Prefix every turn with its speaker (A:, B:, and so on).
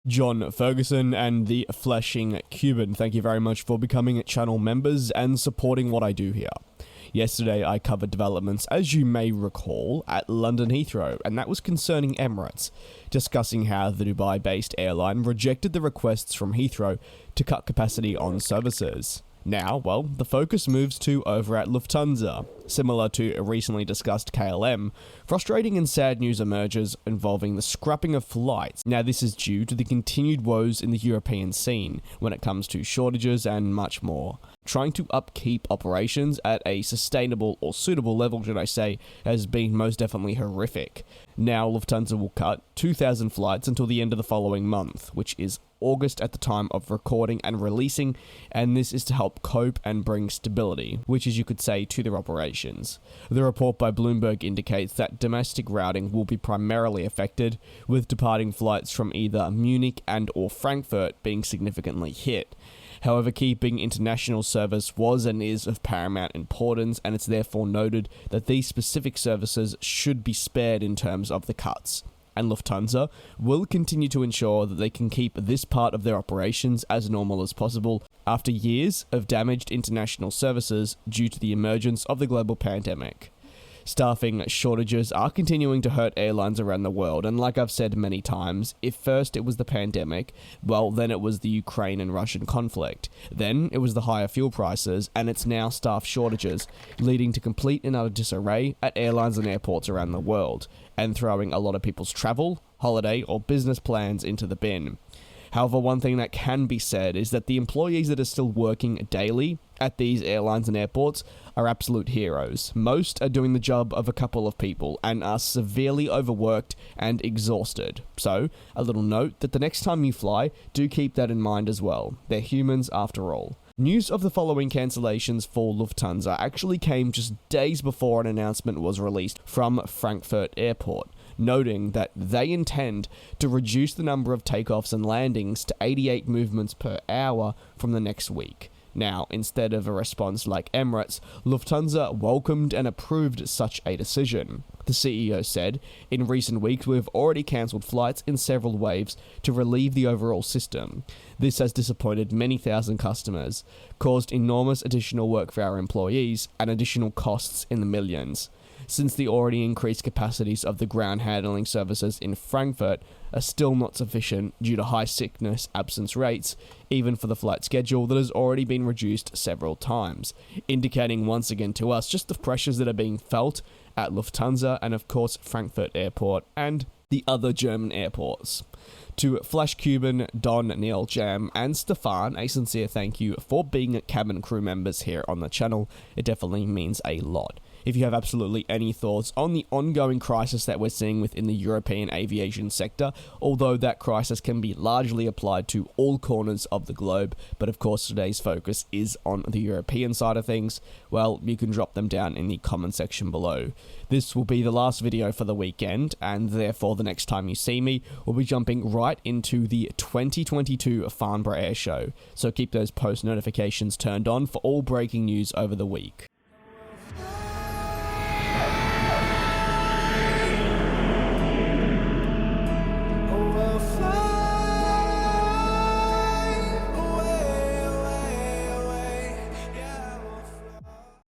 A: John Ferguson and the Flashing Cuban, thank you very much for becoming channel members and supporting what I do here. Yesterday I covered developments, as you may recall, at London Heathrow, and that was concerning Emirates, discussing how the Dubai-based airline rejected the requests from Heathrow to cut capacity on services. Now, well, the focus moves to over at Lufthansa. Similar to a recently discussed KLM, frustrating and sad news emerges involving the scrapping of flights. Now, this is due to the continued woes in the European scene when it comes to shortages and much more. Trying to upkeep operations at a sustainable or suitable level, should I say, has been most definitely horrific. Now, Lufthansa will cut 2,000 flights until the end of the following month, which is August at the time of recording and releasing, and this is to help cope and bring stability, which is, you could say, to their operations. The report by Bloomberg indicates that domestic routing will be primarily affected, with departing flights from either Munich and or Frankfurt being significantly hit. However, keeping international service was and is of paramount importance, and it's therefore noted that these specific services should be spared in terms of the cuts. And Lufthansa will continue to ensure that they can keep this part of their operations as normal as possible after years of damaged international services due to the emergence of the global pandemic. Staffing shortages are continuing to hurt airlines around the world, and like I've said many times, if first it was the pandemic, well, then it was the Ukraine and Russian conflict, then it was the higher fuel prices, and it's now staff shortages, leading to complete and utter disarray at airlines and airports around the world, and throwing a lot of people's travel, holiday, or business plans into the bin. However, one thing that can be said is that the employees that are still working daily at these airlines and airports are absolute heroes. Most are doing the job of a couple of people and are severely overworked and exhausted. So, a little note that the next time you fly, do keep that in mind as well. They're humans after all. News of the following cancellations for Lufthansa actually came just days before an announcement was released from Frankfurt Airport, noting that they intend to reduce the number of takeoffs and landings to 88 movements per hour from the next week. Now, instead of a response like Emirates, Lufthansa welcomed and approved such a decision. The CEO said, "In recent weeks, we've already cancelled flights in several waves to relieve the overall system. This has disappointed many thousand customers, caused enormous additional work for our employees, and additional costs in the millions. Since the already increased capacities of the ground handling services in Frankfurt are still not sufficient due to high sickness absence rates, even for the flight schedule that has already been reduced several times," indicating once again to us just the pressures that are being felt at Lufthansa and of course Frankfurt Airport and the other German airports. To Flash Cuban, Don, Neil Jam, and Stefan, a sincere thank you for being cabin crew members here on the channel. It definitely means a lot. If you have absolutely any thoughts on the ongoing crisis that we're seeing within the European aviation sector, although that crisis can be largely applied to all corners of the globe, but of course today's focus is on the European side of things, well, you can drop them down in the comment section below. This will be the last video for the weekend, and therefore the next time you see me, we'll be jumping right into the 2022 Farnborough Air Show, so keep those post notifications turned on for all breaking news over the week.